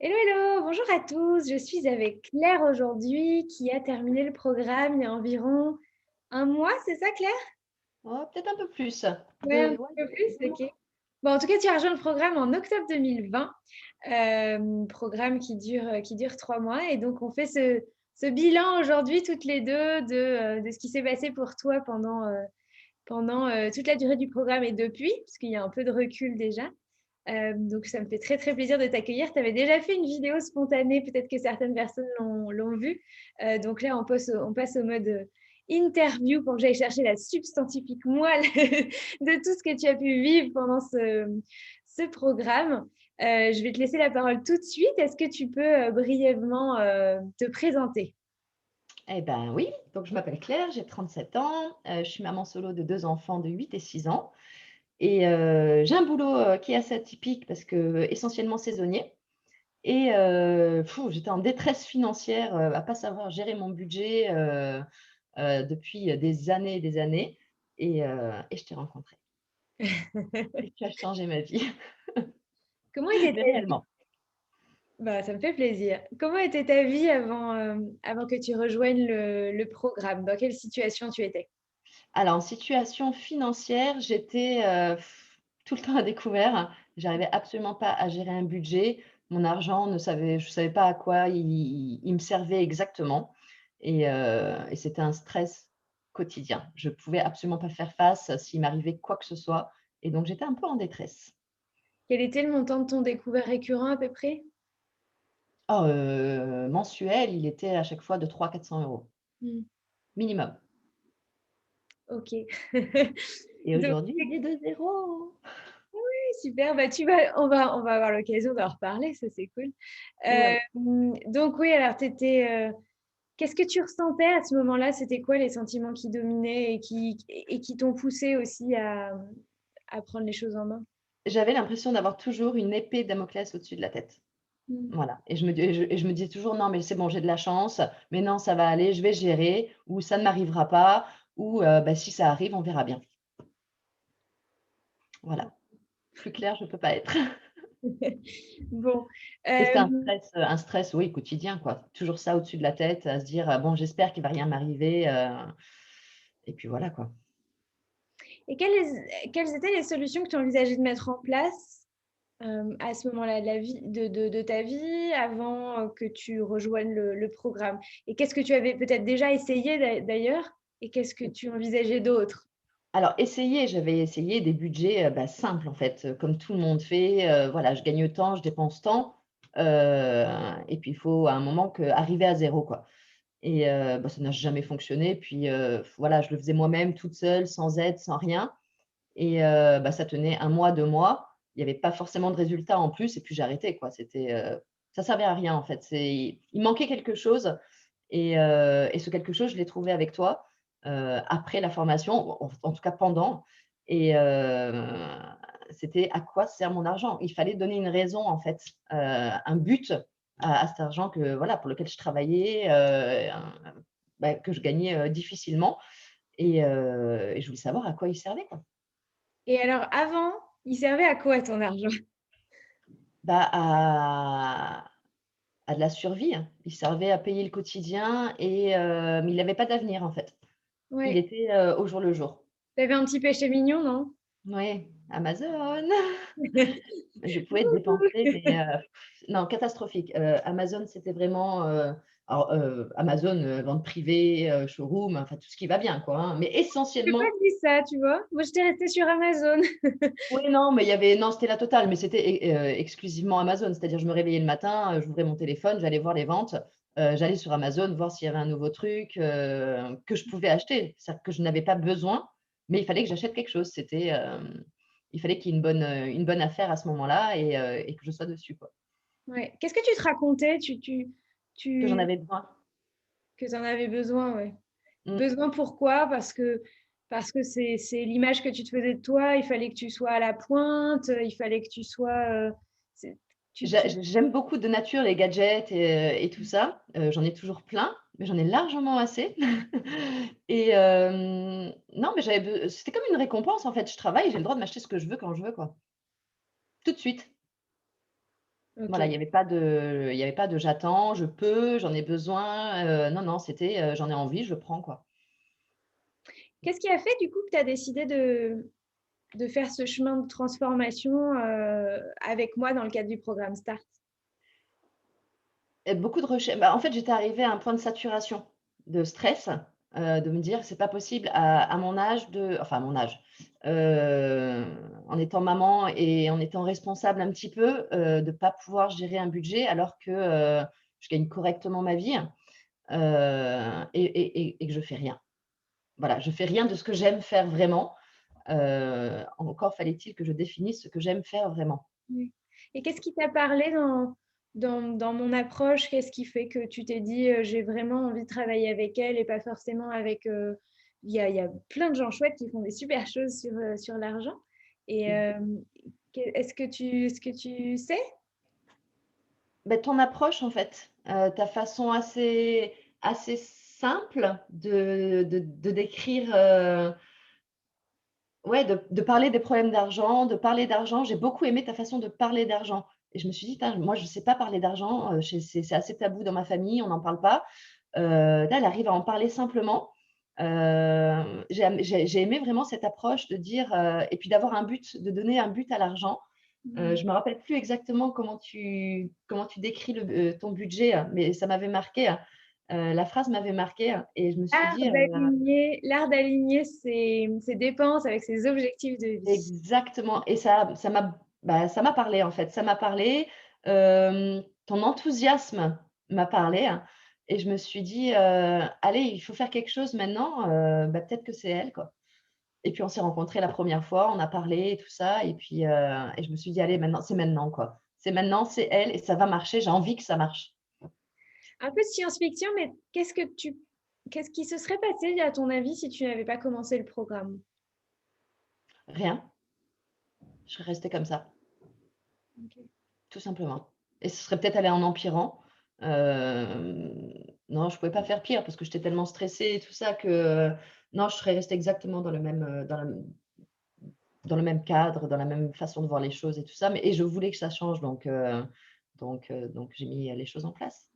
Hello, hello, bonjour à tous. Je suis avec Claire aujourd'hui qui a terminé le programme il y a environ un mois, c'est ça Claire? Oh, peut-être un peu plus. Ouais, un petit Ouais, peu plus, 2 mois. ok. Bon, en tout cas, tu as rejoint le programme en octobre 2020, programme qui dure 3 mois. Et donc, on fait ce bilan aujourd'hui toutes les deux de ce qui s'est passé pour toi pendant toute la durée du programme et depuis, parce qu'il y a un peu de recul déjà. Donc, ça me fait très, très plaisir de t'accueillir. Tu avais déjà fait une vidéo spontanée, peut-être que certaines personnes l'ont vue. Donc là, on passe au mode interview pour que j'aille chercher la substantifique moelle de tout ce que tu as pu vivre pendant ce programme. Je vais te laisser la parole tout de suite. Est-ce que tu peux brièvement te présenter? Eh ben oui, donc je m'appelle Claire, j'ai 37 ans, je suis maman solo de 2 enfants de 8 et 6 ans et j'ai un boulot, qui est assez atypique parce que essentiellement saisonnier et j'étais en détresse financière, à pas savoir gérer mon budget, depuis des années et des années et je t'ai rencontré et tu as changé ma vie, Comment était mais ta vie? réellement. Bah, ça me fait plaisir. Comment était ta vie avant que tu rejoignes le programme? Dans quelle situation tu étais? Alors, en situation financière, j'étais, tout le temps à découvert. J'arrivais absolument pas à gérer un budget. Mon argent je savais pas à quoi il me servait exactement et c'était un stress quotidien. Je pouvais absolument pas faire face s'il m'arrivait quoi que ce soit et donc j'étais un peu en détresse. Quel était le montant de ton découvert récurrent à peu près? Oh, mensuel, il était à chaque fois de 300 à 400 € Hmm, minimum ok. et Donc, aujourd'hui, il est de zéro. super. Bah, on va avoir l'occasion d'en reparler, ça c'est cool. Ouais. Donc oui, alors qu'est-ce que tu ressentais à ce moment-là? C'était quoi les sentiments qui dominaient et qui t'ont poussé aussi à prendre les choses en main? J'avais l'impression d'avoir toujours une épée de Damoclès au-dessus de la tête. Hmm. Voilà et je me disais toujours: «Non mais c'est bon, j'ai de la chance, mais non, ça va aller, je vais gérer» ou «Ça ne m'arrivera pas» ou «Bah, si ça arrive, on verra bien». Voilà, plus clair je peux pas être Bon, et c'était euh, un stress, oui, quotidien, quoi. Toujours ça au-dessus de la tête, à se dire: «Bon, j'espère qu'il va rien m'arriver», et puis voilà, quoi. et quelles étaient les solutions que tu envisageais de mettre en place à ce moment-là de la vie, de ta vie, avant que tu rejoignes le programme? Et qu'est-ce que tu avais peut-être déjà essayé d'ailleurs? Et qu'est-ce que tu envisageais d'autre? Alors j'avais essayé des budgets, bah, simples en fait, comme tout le monde fait, voilà, je gagne tant, je dépense tant, et puis il faut à un moment arriver à zéro, quoi. Et bah, ça n'a jamais fonctionné. Puis, voilà, je le faisais moi-même toute seule, sans aide, sans rien et bah, ça tenait 1 mois, 2 mois. Il y avait pas forcément de résultat en plus et puis j'ai arrêté quoi. Ça servait à rien en fait. Il manquait quelque chose et ce quelque chose, je l'ai trouvé avec toi, après la formation, en tout cas pendant et c'était à quoi sert mon argent? Il fallait donner une raison en fait, un but à cet argent que voilà, pour lequel je travaillais, bah, que je gagnais, difficilement et je voulais savoir à quoi il servait, quoi. Et alors, avant, il servait à quoi ton argent? Bah, à de la survie, hein. Il servait à payer le quotidien mais il avait pas d'avenir, en fait. Il Ouais. était, au jour le jour. T'avais un petit péché mignon, non? Oui, Amazon! Je pouvais dépenser, Coucou. mais non, catastrophique. Amazon, c'était vraiment, alors, Amazon, vente privée, showroom, enfin tout ce qui va bien, quoi, hein, mais Je pas essentiellement dit ça, tu vois? Moi, j'étais restée sur Amazon. oui, non, mais il y avait non, c'était la totale, mais c'était exclusivement Amazon. C'est-à-dire, je me réveillais le matin, j'ouvrais mon téléphone, j'allais voir les ventes, j'allais sur Amazon voir s'il y avait un nouveau truc, que je pouvais acheter. C'est-à-dire que je n'avais pas besoin, mais il fallait que j'achète quelque chose. Il fallait qu'il y ait une bonne affaire à ce moment-là et que je sois dessus, quoi, Ouais. Qu'est-ce que tu te racontais? que j'en Tu, avais besoin. que tu en avais besoin, ouais. Mmh. Besoin pourquoi? Parce que c'est l'image que tu te faisais de toi. Il fallait que tu sois à la pointe. Il fallait que tu sois. C'est- J'aime beaucoup de nature les gadgets et tout ça. J'en ai toujours plein, mais j'en ai largement assez et non, mais c'était comme une récompense en fait. Je travaille, j'ai le droit de m'acheter ce que je veux quand je veux, quoi. Tout de suite. Voilà, il OK. n'y avait pas de j'attends, je peux, j'en ai besoin. Non, non, c'était j'en ai envie, je prends, quoi. Qu'est-ce qui a fait du coup que tu as décidé de faire ce chemin de transformation, avec moi dans le cadre du programme Start? Et beaucoup de recherches. Bah, en fait, j'étais arrivée à un point de saturation, de stress, de me dire: «C'est pas possible à mon âge de» enfin à mon âge, heu, en étant maman et en étant responsable un petit peu, de pas pouvoir gérer un budget alors que, je gagne correctement ma vie, et que je fais rien. Voilà, je fais rien de ce que j'aime faire vraiment. Encore fallait-il que je définisse ce que j'aime faire vraiment. Oui. Et qu'est-ce qui t'a parlé dans mon approche? Qu'est-ce qui fait que tu t'es dit, j'ai vraiment envie de travailler avec elle et pas forcément avec, il y a plein de gens chouettes qui font des super choses sur l'argent. Et est-ce que tu sais? Beh, ton approche en fait, ta façon assez simple de décrire, ouais, de parler des problèmes d'argent, de parler d'argent. J'ai beaucoup aimé ta façon de parler d'argent et je me suis dit: «Tain, moi je ne sais pas parler d'argent, c'est assez tabou dans ma famille, on n'en parle pas». Là, elle arrive à en parler simplement. J'ai aimé vraiment cette approche de dire, et puis d'avoir un but, de donner un but à l'argent. Mmh. Je me rappelle plus exactement comment tu décris ton budget, mais ça m'avait marqué, la phrase m'avait marqué et je me suis dit, L'art d'aligner ses dépenses avec ses objectifs de vie. exactement et ça m'a parlé, en fait. Ça m'a parlé, ton enthousiasme m'a parlé et je me suis dit, «Allez, il faut faire quelque chose maintenant, peut-être que c'est elle, quoi». Et puis on s'est rencontrés la première fois, on a parlé et tout ça et puis, et je me suis dit: «Allez maintenant, c'est maintenant, quoi. C'est maintenant, c'est elle et ça va marcher, j'ai envie que ça marche». Un peu de science-fiction, mais qu'est-ce qui se serait passé à ton avis si tu n'avais pas commencé le programme? Rien, je serais restée comme ça, OK. tout simplement et ce serait peut-être allé en empirant. Non, je pouvais pas faire pire parce que j'étais tellement stressée et tout ça que, non, je serais restée exactement dans le même cadre, dans la même façon de voir les choses et tout ça, mais et je voulais que ça change donc j'ai mis les choses en place.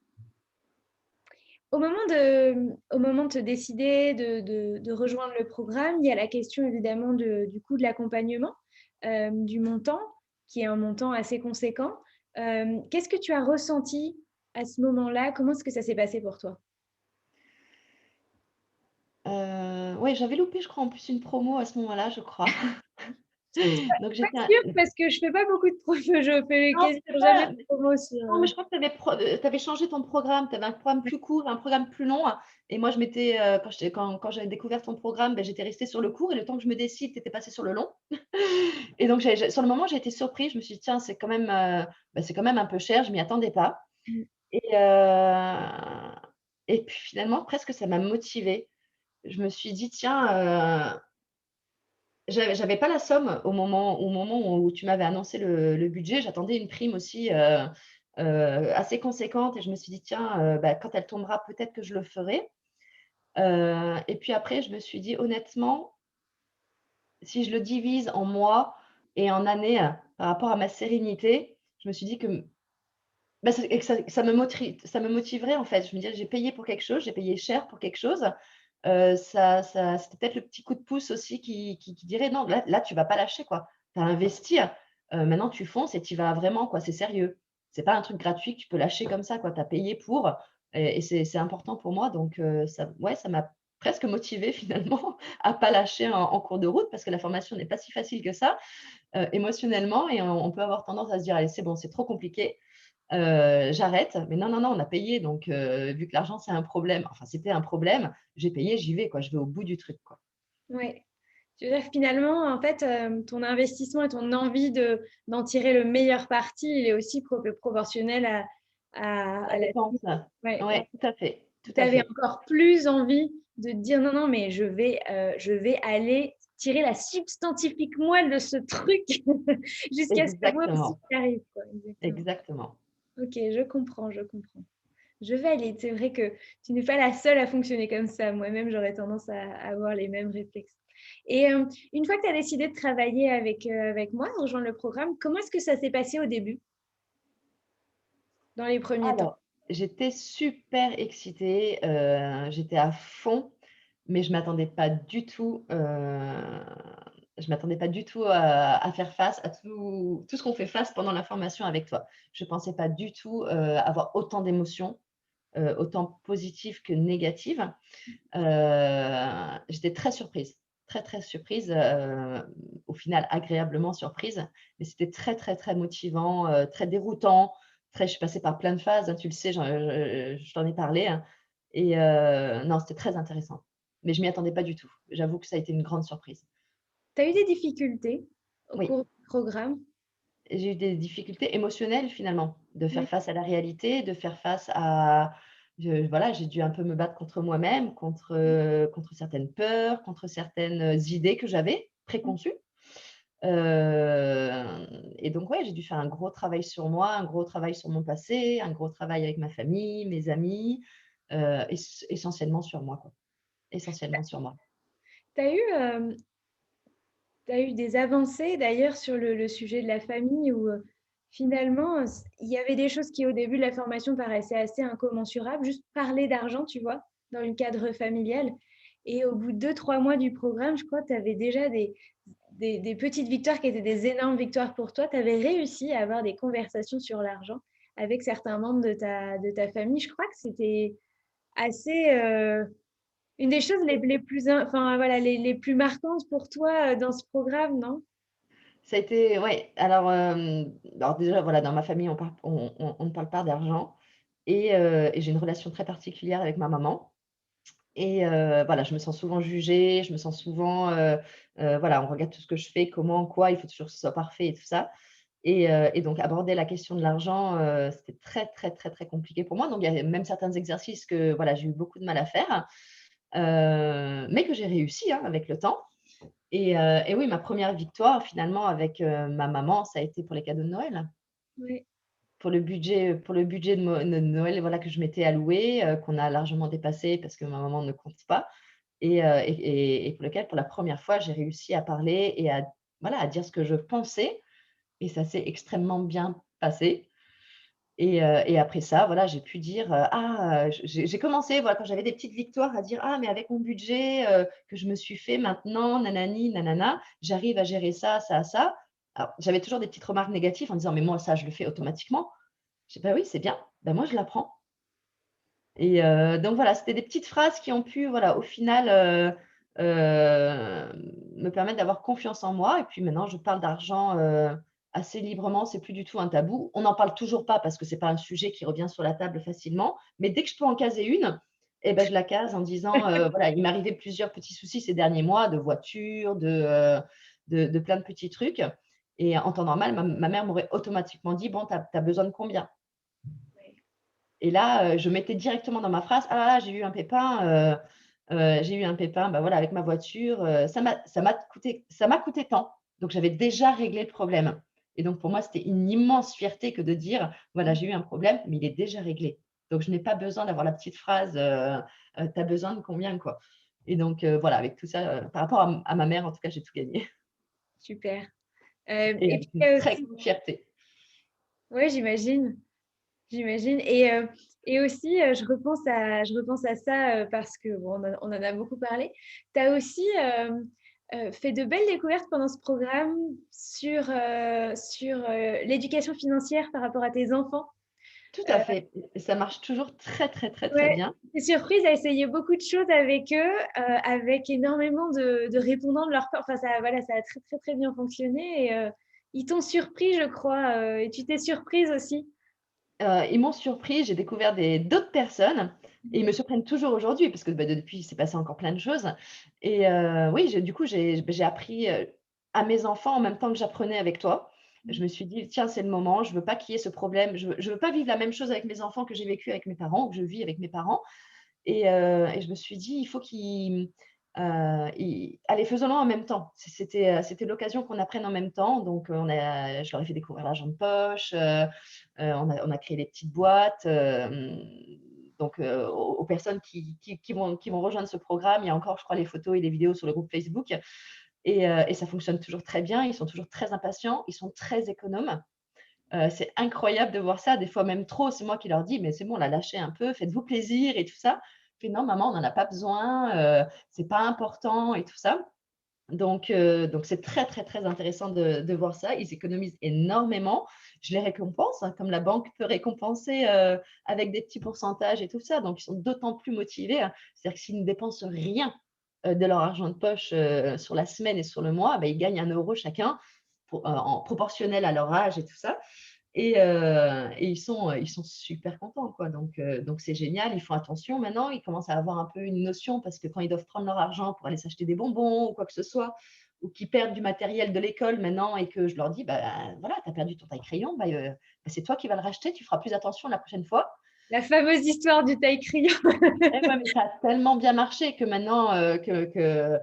Au moment de te décider de rejoindre le programme, il y a la question évidemment du coût de l'accompagnement, du montant, qui est un montant assez conséquent. Qu'est-ce que tu as ressenti à ce moment-là? Comment est-ce que ça s'est passé pour toi? Ouais, j'avais loupé, je crois, en plus une promo à ce moment-là, je crois. Donc Pas j'étais un sûre parce que je fais pas beaucoup de je fais non, quasiment c'était jamais pas de promo sur, non, mais je crois que tu avais changé ton programme. Tu avais un programme plus court et un programme plus long et moi je m'étais, quand j'avais découvert ton programme, j'étais restée sur le court et le temps que je me décide, tu étais passée sur le long et donc sur le moment, j'ai été surprise. Je me suis dit: «Tiens, c'est quand même un peu cher». Je m'y attendais pas mmh. et et puis finalement, presque ça m'a motivée. Je me suis dit: «Tiens, j'avais pas la somme au moment où tu m'avais annoncé le budget. J'attendais une prime aussi, assez conséquente et je me suis dit: «Tiens, quand elle tombera, peut-être que je le ferai». Et puis après, je me suis dit: «Honnêtement, si je le divise en mois et en années, par rapport à ma sérénité», je me suis dit que, c'est et que ça me motiverait, en fait. Je me disais: «J'ai payé pour quelque chose, j'ai payé cher pour quelque chose». Ça c'était peut-être le petit coup de pouce aussi qui dirait: «Non, là, tu vas pas lâcher, quoi. Tu as investi, maintenant tu fonces et tu y vas vraiment, quoi. C'est sérieux. C'est pas un truc gratuit que tu peux lâcher comme ça, quoi. Tu as payé pour et c'est important pour moi». Donc ça ouais, ça m'a presque motivée finalement à pas lâcher en cours de route parce que la formation n'est pas si facile que ça, émotionnellement et on peut avoir tendance à se dire: «Allez, c'est bon, c'est trop compliqué, j'arrête». Mais non, non, non, on a payé donc vu que l'argent, c'est un problème, enfin, c'était un problème, j'ai payé, j'y vais, quoi. Je vais au bout du truc, quoi. Ouais. Tu veux dire que finalement, en fait, ton investissement et ton envie d'en tirer le meilleur parti, il est aussi proportionnel à La la dépense, ouais, ouais. ouais, tout à fait, tout Tu à avais fait. encore plus envie de te dire: «Non, non, mais je vais aller tirer la substantifique moelle de ce truc jusqu'à ce que moi aussi Exactement, j'y arrive», quoi. Exactement. exactement. OK, je comprends, je comprends. Je valide. C'est vrai que tu n'es pas la seule à fonctionner comme ça. Moi-même, j'aurais tendance à avoir les mêmes réflexes. Et une fois que tu as décidé de travailler avec moi, de rejoindre le programme, comment est-ce que ça s'est passé au début? dans les premiers temps? Alors, j'étais super excitée, j'étais à fond, mais je m'attendais pas du tout à faire face à tout ce qu'on fait face pendant la formation avec toi. Je pensais pas du tout, avoir autant d'émotions, autant positives que négatives. J'étais très surprise, très, très surprise, au final agréablement surprise, mais c'était très, très, très motivant, très déroutant, je suis passée par plein de phases, hein, tu le sais, je t'en ai parlé, hein, et non, c'était très intéressant. Mais je m'y attendais pas du tout. J'avoue que ça a été une grande surprise. Tu as eu des difficultés au Oui, cours du programme? j'ai eu des difficultés émotionnelles finalement, de faire Oui. face à la réalité, de faire face à voilà, j'ai dû un peu me battre contre moi-même, contre certaines peurs, contre certaines idées que j'avais préconçues. Et donc ouais, j'ai dû faire un gros travail sur moi, un gros travail sur mon passé, un gros travail avec ma famille, mes amis, essentiellement sur moi, quoi. Essentiellement sur moi. Tu as eu, tu eu des avancées d'ailleurs sur le sujet de la famille où finalement, il y avait des choses qui au début de la formation paraissaient assez incommensurables, juste parler d'argent, tu vois, dans le cadre familial. Et au bout de 2, 3 mois du programme, je crois que tu avais déjà des petites victoires qui étaient des énormes victoires pour toi. Tu avais réussi à avoir des conversations sur l'argent avec certains membres de ta famille. Je crois que c'était assez, une des choses les plus, enfin, voilà, les plus marquantes pour toi dans ce programme, non? Ça a été ouais, alors déjà, voilà, dans ma famille, on ne parle pas d'argent et j'ai une relation très particulière avec ma maman et voilà, je me sens souvent jugée, je me sens souvent, voilà, on regarde tout ce que je fais, comment, quoi, il faut toujours que ce soit parfait et tout ça et donc aborder la question de l'argent, c'était très, très, très, très compliqué pour moi. Donc il y a même certains exercices que, voilà, j'ai eu beaucoup de mal à faire, mais que j'ai réussi, hein, avec le temps. Et oui, ma première victoire finalement avec, ma maman, ça a été pour les cadeaux de Noël. Oui. Pour le budget de Noël, voilà, que je m'étais alloué, qu'on a largement dépassé parce que ma maman ne compte pas et pour lequel, pour la première fois, j'ai réussi à parler et à voilà, à dire ce que je pensais et ça s'est extrêmement bien passé. Et après ça, voilà, j'ai pu dire, j'ai commencé, voilà, quand j'avais des petites victoires à dire: «Ah mais avec mon budget, que je me suis fait maintenant, nanani, nanana, j'arrive à gérer ça, ça, ça». Alors j'avais toujours des petites remarques négatives en disant: «Mais moi ça, je le fais automatiquement». Je dis: «Bah oui, c'est bien, bah moi je l'apprends». Et donc voilà, c'était des petites phrases qui ont pu, voilà, au final, me permettre d'avoir confiance en moi et puis maintenant je parle d'argent, assez librement, c'est plus du tout un tabou. On n'en parle toujours pas parce que c'est pas un sujet qui revient sur la table facilement, mais dès que je peux en caser une et ben je la case en disant, voilà, il m'est arrivé plusieurs petits soucis ces derniers mois de voiture, de plein de petits trucs et en temps normal, ma mère m'aurait automatiquement dit: «Bon, tu as besoin de combien?» Et là, je mettais directement dans ma phrase: «Ah là là, j'ai eu un pépin, bah, voilà, avec ma voiture, ça m'a coûté tant». Donc j'avais déjà réglé le problème et donc pour moi, c'était une immense fierté que de dire: «Voilà, j'ai eu un problème, mais il est déjà réglé». Donc je n'ai pas besoin d'avoir la petite phrase, «Tu as besoin de combien?» quoi et donc voilà, avec tout ça, par rapport à ma mère, en tout cas, j'ai tout gagné Super. et Et puis avec une il y a très aussi, grande fierté. ouais, j'imagine. Et aussi, je repense à ça parce que bon, on en a beaucoup parlé. Tu as aussi fait de belles découvertes pendant ce programme sur l'éducation financière par rapport à tes enfants. Tout Euh, à fait et ça marche toujours très, très, très, très ouais, bien. j'étais surprise à essayer beaucoup de choses avec eux, avec énormément de répondants de leur part. Enfin, ça, voilà, ça a très, très, très bien fonctionné. Et ils t'ont surpris, je crois, et tu t'es surprise aussi. Ils m'ont surpris, j'ai découvert d'autres personnes et ils me surprennent toujours aujourd'hui parce que, bah, depuis, il s'est passé encore plein de choses et oui, du coup, j'ai appris, à mes enfants en même temps que j'apprenais avec toi. Je me suis dit: «Tiens, c'est le moment, je veux pas qu'il y ait ce problème, je veux pas vivre la même chose avec mes enfants que j'ai vécu avec mes parents ou que je vis avec mes parents». Et je me suis dit: «Il faut qu'ils, ils allez, faisons-le en même temps». C'était l'occasion qu'on apprenne en même temps, donc je leur ai fait découvrir l'argent de poche, on a créé des petites boîtes, donc aux personnes qui vont rejoindre ce programme, il y a encore, je crois, les photos et les vidéos sur le groupe Facebook et ça fonctionne toujours très bien. Ils sont toujours très impatients, ils sont très économes. C'est incroyable de voir ça, des fois même trop. C'est moi qui leur dis: «Mais c'est bon, là, lâchez un peu, faites-vous plaisir et tout ça». Puis «Non maman, on n'en a pas besoin, c'est pas important» et tout ça. Donc c'est très, très, très intéressant de voir ça. Ils économisent énormément. Je les récompense, hein, comme la banque peut récompenser, avec des petits pourcentages et tout ça. Donc ils sont d'autant plus motivés, hein. C'est-à-dire que s'ils ne dépensent rien, de leur argent de poche, sur la semaine et sur le mois, bah, ils gagnent 1 € chacun en proportionnel à leur âge et tout ça. Et ils sont super contents, quoi. Donc c'est génial. Ils font attention maintenant. Ils commencent à avoir un peu une notion parce que quand ils doivent prendre leur argent pour aller s'acheter des bonbons ou quoi que ce soit, ou qu'ils perdent du matériel de l'école maintenant et que je leur dis: «Bah, voilà, tu as perdu ton taille-crayon, bah, c'est toi qui vas le racheter, tu feras plus attention la prochaine fois». La fameuse histoire du taille-crayon. Eh ouais, mais ça a tellement bien marché que maintenant, que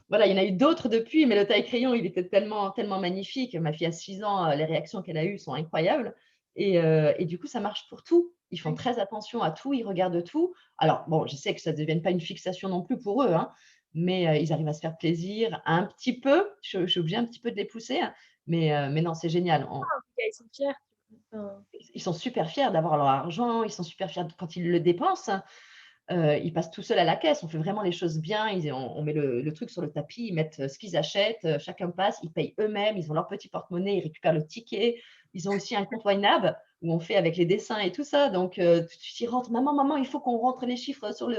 voilà, il y en a eu d'autres depuis, mais le taille-crayon, il était tellement tellement magnifique. Ma fille a 6 ans, les réactions qu'elle a eues sont incroyables et du coup, ça marche pour tout. Ils font très attention à tout, ils regardent tout. Alors bon, je sais que ça ne devienne pas une fixation non plus pour eux, hein, mais ils arrivent à se faire plaisir un petit peu. Je suis obligée un petit peu de les pousser, hein, mais non, c'est génial. Ils sont fiers. Enfin, Ils sont super fiers d'avoir leur argent, ils sont super fiers quand ils le dépensent. Ils passent tout seuls à la caisse. On fait vraiment les choses bien. On met le truc sur le tapis, ils mettent, ce qu'ils achètent, chacun passe, ils payent eux-mêmes, ils ont leur petit porte-monnaie, ils récupèrent le ticket. Ils ont aussi un compte YNAB où on fait avec les dessins et tout ça. Donc tu y rentres: «Maman, maman, il faut qu'on rentre les chiffres sur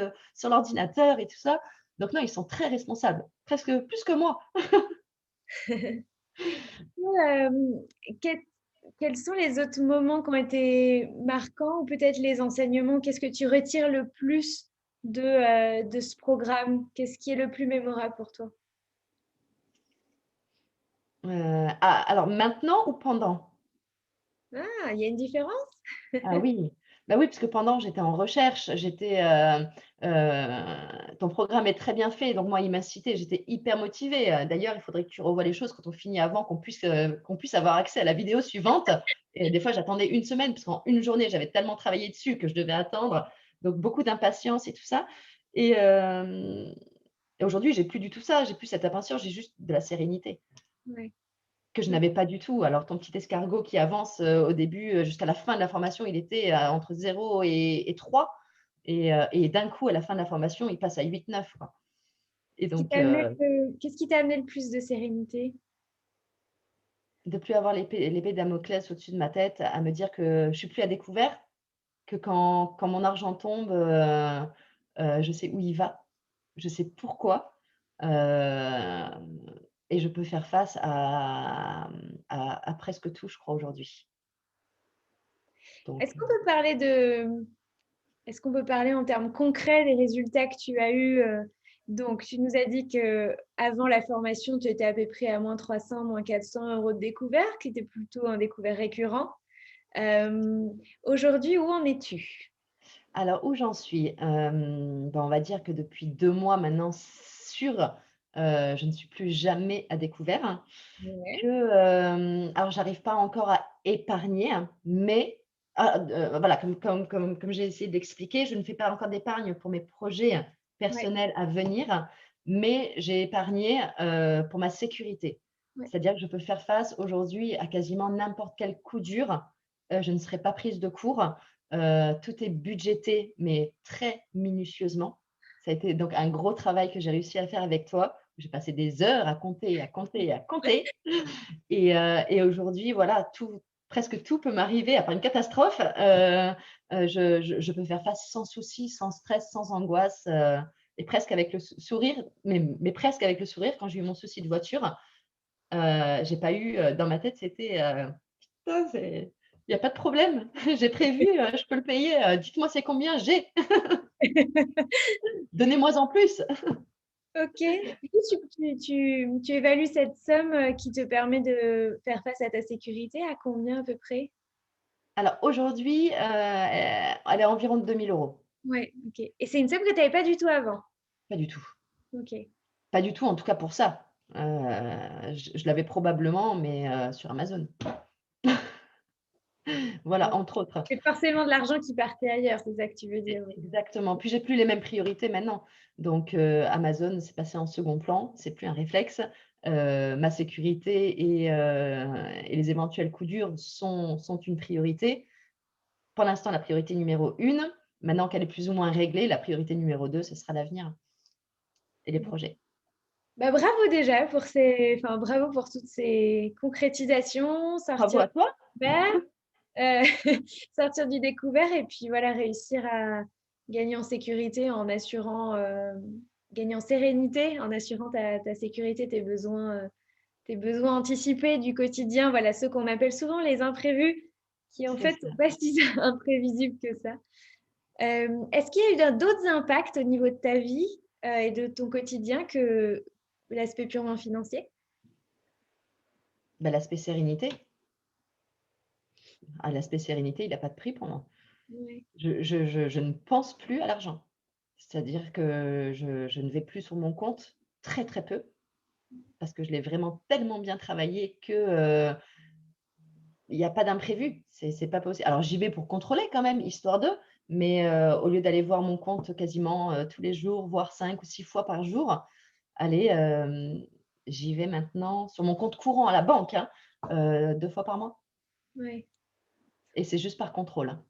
l'ordinateur et tout ça». Donc non, ils sont très responsables, presque plus que moi. hem, quels quels sont les autres moments qui ont été marquants ou peut-être les enseignements? Qu'est-ce que tu retires le plus de ce programme? Qu'est-ce qui est le plus mémorable pour toi? Alors maintenant ou pendant? Ah, il y a une différence? Ah oui, bah oui, parce que pendant j'étais en recherche, ton programme est très bien fait, donc moi il m'a cité, j'étais hyper motivée, d'ailleurs il faudrait que tu revoies les choses quand on finit avant qu'on puisse avoir accès à la vidéo suivante et des fois j'attendais une semaine parce qu'en une journée j'avais tellement travaillé dessus que je devais attendre, donc beaucoup d'impatience et tout ça et hem et aujourd'hui j'ai plus du tout ça, j'ai plus cette impatience, j'ai juste de la sérénité. Ouais. Que je Mmh. n'avais pas du tout. Alors ton petit escargot qui avance, au début, jusqu'à la fin de la formation, il était, entre 0 et 3 et d'un coup, à la fin de la formation, il passe à 8, 9 quoi et donc Qu'est-ce qui t'a amené le plus de sérénité? de plus avoir l'épée Damoclès au-dessus de ma tête, à me dire que je suis plus à découvert, que quand mon argent tombe, je sais où il va, je sais pourquoi, et je peux faire face à presque tout, je crois, aujourd'hui. Donc Est-ce qu'on peut parler de Est-ce qu'on peut parler en termes concrets des résultats que tu as eus? Donc, tu nous as dit que avant la formation, tu étais à peu près à -300, -400 € de découvert, qui était plutôt un découvert récurrent. Aujourd'hui, où en es-tu? Alors où j'en suis? Bah, on va dire que depuis 2 mois maintenant sûr, je ne suis plus jamais à découvert. Ouais, Alors j'arrive pas encore à épargner, mais voilà, comme j'ai essayé d'expliquer, je ne fais pas encore d'épargne pour mes projets ouais, personnels à venir, mais j'ai épargné, pour ma sécurité. ouais. C'est-à-dire que je peux faire face aujourd'hui à quasiment n'importe quel coup dur, je ne serai pas prise de court, tout est budgété, mais très minutieusement. Ça a été donc un gros travail que j'ai réussi à faire avec toi. J'ai passé des heures à compter, à compter, à compter et aujourd'hui, voilà, presque tout peut m'arriver, à part une catastrophe, je peux faire face sans souci, sans stress, sans angoisse, et presque avec le sourire, mais presque avec le sourire. Quand j'ai eu mon souci de voiture, j'ai pas eu, dans ma tête, c'était, «Putain, il y a pas de problème, j'ai prévu, je peux le payer, dites-moi c'est combien, j'ai, donnez-moi en plus». OK. Du coup, tu évalues cette somme, qui te permet de faire face à ta sécurité à combien à peu près? Alors aujourd'hui, elle est à environ de 2 000 €. Ouais, OK. Et c'est une somme que tu avais pas du tout avant? Pas du tout. OK. Pas du tout, en tout cas pour ça. Je l'avais probablement, mais sur Amazon. Voilà, entre autres. C'est forcément de l'argent qui partait ailleurs, c'est ça que tu veux dire? Oui. Exactement. Puis j'ai plus les mêmes priorités maintenant. Donc Amazon, c'est passé en second plan, c'est plus un réflexe. ma sécurité et les éventuels coups durs sont une priorité. Pour l'instant, la priorité numéro 1, maintenant qu'elle est plus ou moins réglée, la priorité numéro 2, ce sera l'avenir et les projets. Bah, bravo déjà pour bravo pour toutes ces concrétisations, Bravo sortir à toi. du découvert, sortir du découvert et puis voilà, réussir à gagner en sécurité en assurant, gagner en sérénité, en assurant ta sécurité, tes besoins anticipés du quotidien, voilà, ceux qu'on appelle souvent les imprévus, qui en C'est fait ça. sont pas si imprévisibles que ça. Est-ce qu'il y a eu d'autres impacts au niveau de ta vie et de ton quotidien que l'aspect purement financier? Bah, l'aspect sérénité. Ah, l'aspect sérénité, il a pas de prix pour moi. Ouais. Je ne pense plus à l'argent. C'est-à-dire que je ne vais plus sur mon compte, très, très peu, parce que je l'ai vraiment tellement bien travaillé que, il y a pas d'imprévu. C'est pas possible. Alors j'y vais pour contrôler quand même, histoire de, mais, au lieu d'aller voir mon compte quasiment, tous les jours, voire 5 ou 6 fois par jour, allez, j'y vais maintenant sur mon compte courant à la banque, hein, 2 fois par mois Ouais, et c'est juste par contrôle, hein.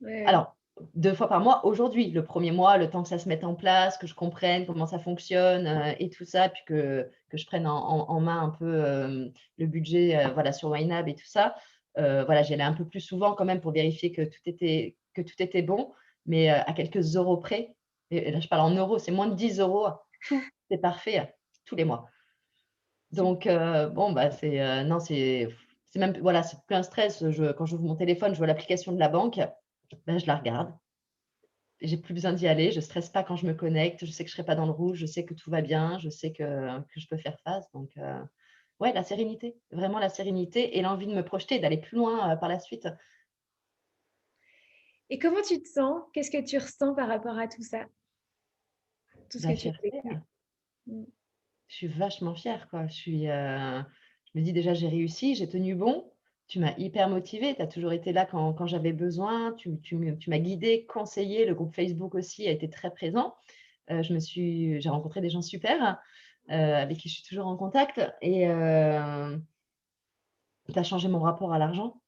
ouais, Alors, 2 fois par mois aujourd'hui. Le premier mois, le temps que ça se mette en place, que je comprenne comment ça fonctionne, et tout ça, puis que je prenne en main un peu, le budget, voilà, sur YNAB et tout ça. Voilà, j'y allais un peu plus souvent quand même pour vérifier que tout était bon, mais, à quelques euros près et là, je parle en euros, c'est moins de 10 euros. Tout est parfait, tous les mois. super. Donc, bon, bah, non, c'est même voilà, c'est plus un stress. Quand j'ouvre mon téléphone, je vois l'application de la banque, ben, je la regarde. J'ai plus besoin d'y aller, je stresse pas quand je me connecte, je sais que je serai pas dans le rouge, je sais que tout va bien, je sais que je peux faire face donc ouais, la sérénité, vraiment la sérénité et l'envie de me projeter, d'aller plus loin, par la suite. Et comment tu te sens? Qu'est-ce que tu ressens par rapport à tout ça? Tout ce La que tu as fierté, vécu? Mm. je suis vachement fière quoi. Je me dis déjà: «J'ai réussi, j'ai tenu bon». Tu m'as hyper motivée, tu as toujours été là quand j'avais besoin, tu m'as guidée, conseillée, le groupe Facebook aussi a été très présent. J'ai rencontré des gens super, avec qui je suis toujours en contact et tu as changé mon rapport à l'argent,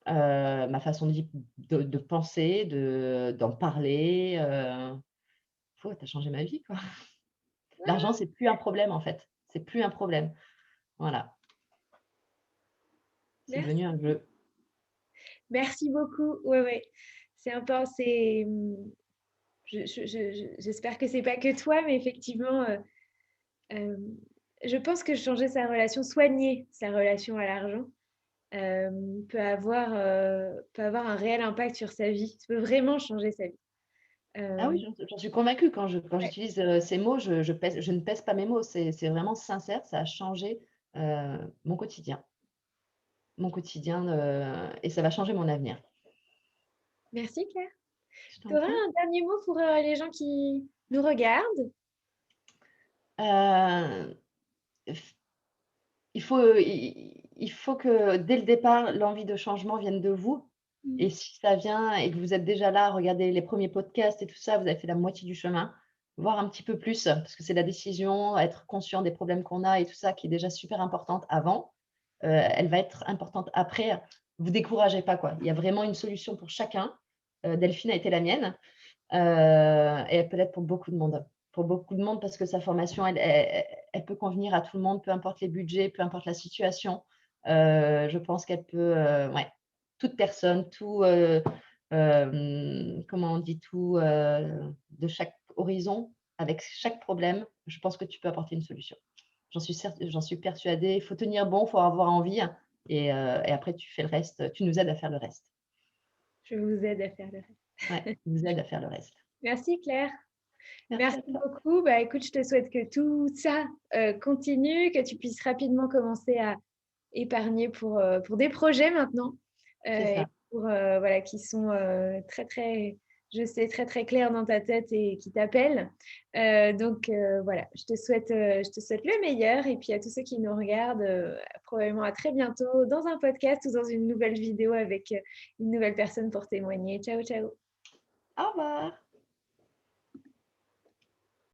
ma façon de penser, d'en parler, tu as changé ma vie, quoi. L'argent, c'est plus un problème, en fait. C'est plus un problème. Voilà, c'est devenu Merci. un jeu. Merci beaucoup. Ouais, ouais. C'est important. J'espère que c'est pas que toi, mais effectivement, euh, je pense que changer sa relation, soigner sa relation à l'argent, euh, peut avoir un réel impact sur sa vie. Ça peut vraiment changer sa vie. Ah Euh, oui, j'en suis convaincue quand ouais. j'utilise, ces mots, je ne pèse pas mes mots. C'est vraiment sincère, ça a changé, mon quotidien. Mon quotidien, et ça va changer mon avenir. Merci Claire. Je Tu t'en auras prie. un dernier mot pour les gens qui nous regardent? Heu, f il faut que dès le départ, l'envie de changement vienne de vous Mm. et si ça vient et que vous êtes déjà là, regardez les premiers podcasts et tout ça, vous avez fait la moitié du chemin, voire un petit peu plus, parce que c'est la décision, être conscient des problèmes qu'on a et tout ça qui est déjà super importante avant, elle va être importante après. Vous découragez pas, quoi. Il y a vraiment une solution pour chacun. Delphine a été la mienne. Et elle peut l'être pour beaucoup de monde. Pour beaucoup de monde parce que sa formation, elle peut convenir à tout le monde, peu importe les budgets, peu importe la situation. Je pense qu'elle peut, ouais, toute personne, comment on dit? De chaque horizon, avec chaque problème, je pense que tu peux apporter une solution. J'en suis persuadée. Il faut tenir bon, il faut avoir envie et après tu fais le reste, tu nous aides à faire le reste. Je vous aide à faire le reste. Ouais, tu nous aides à faire le reste. Merci Claire. Merci Merci à toi. beaucoup. Bah, écoute, je te souhaite que tout ça continue, que tu puisses rapidement commencer à épargner pour des projets maintenant C'est et ça. pour, voilà, qui sont très, très, je sais, très, très clairs dans ta tête et qui t'appellent. Voilà, je te souhaite le meilleur. Et puis à tous ceux qui nous regardent, probablement à très bientôt dans un podcast ou dans une nouvelle vidéo avec une nouvelle personne pour témoigner. Ciao, ciao. Au revoir.